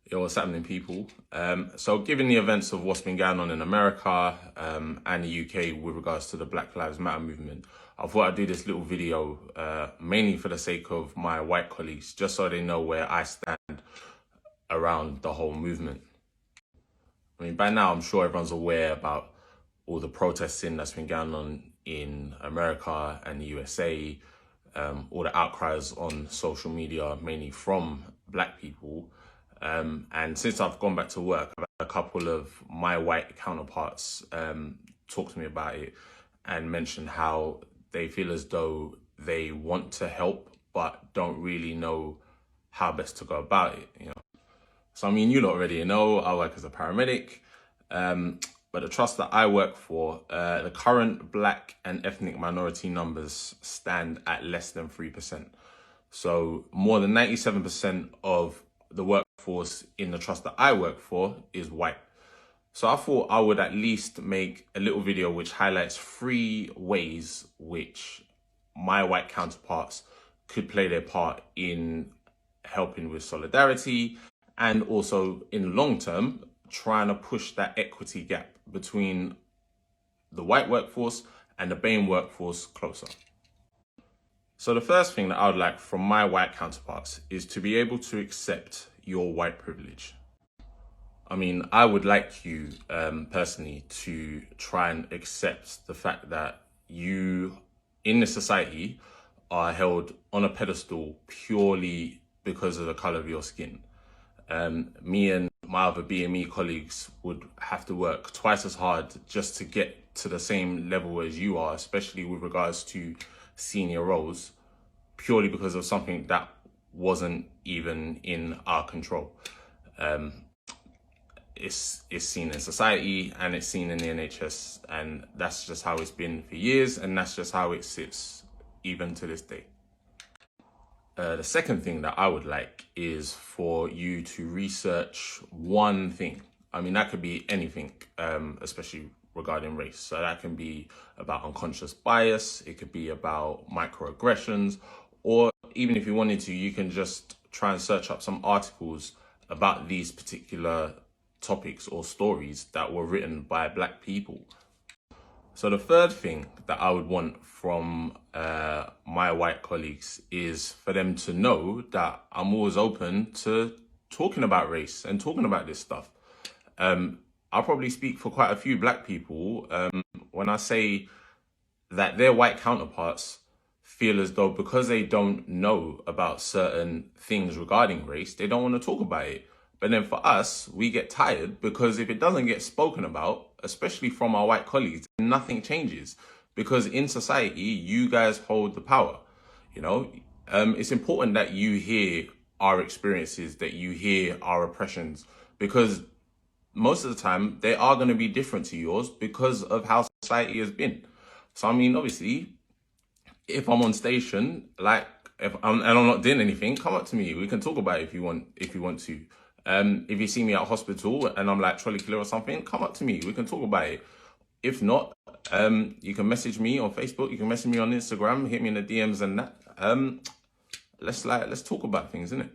Yo, what's happening, people? So given the events of what's been going on in America and the UK with regards to the Black Lives Matter movement, I thought I'd do this little video mainly for the sake of my white colleagues, just so they know where I stand around the whole movement. I mean, by now, I'm sure everyone's aware about all the protesting that's been going on in America and the USA, all the outcries on social media, mainly from Black people. And since I've gone back to work, I've had a couple of my white counterparts talk to me about it and mention how they feel as though they want to help, but don't really know how best to go about it, you know. So, I mean, you lot already know, I work as a paramedic, but the trust that I work for, the current Black and ethnic minority numbers stand at less than 3%. So more than 97% of the workforce in the trust that I work for is white. So I thought I would at least make a little video which highlights 3 ways which my white counterparts could play their part in helping with solidarity and also in the long term, trying to push that equity gap between the white workforce and the BAME workforce closer. So the first thing that I would like from my white counterparts is to be able to accept your white privilege. I mean, I would like you personally to try and accept the fact that you in this society are held on a pedestal purely because of the color of your skin. Me and my other BME colleagues would have to work twice as hard just to get to the same level as you are, especially with regards to senior roles, purely because of something that wasn't even in our control. It's seen in society and it's seen in the NHS, and that's just how it's been for years, and that's just how it sits even to this day. The second thing that I would like is for you to research one thing. I mean, that could be anything, especially regarding race. So that can be about unconscious bias, it could be about microaggressions, or even if you wanted to, you can just try and search up some articles about these particular topics or stories that were written by Black people. So the third thing that I would want from my white colleagues is for them to know that I'm always open to talking about race and talking about this stuff. I'll probably speak for quite a few Black people when I say that their white counterparts feel as though because they don't know about certain things regarding race, they don't want to talk about it. But then for us, we get tired because if it doesn't get spoken about, especially from our white colleagues, nothing changes. Because in society, you guys hold the power. You know, it's important that you hear our experiences, that you hear our oppressions, because most of the time they are going to be different to yours because of how society has been. So, I mean, obviously, if I'm on station, like, and I'm not doing anything, come up to me. We can talk about it if you want to. If you see me at hospital and I'm like trolley killer or something, come up to me. We can talk about it. If not, you can message me on Facebook. You can message me on Instagram. Hit me in the DMs and that. Let's talk about things, innit?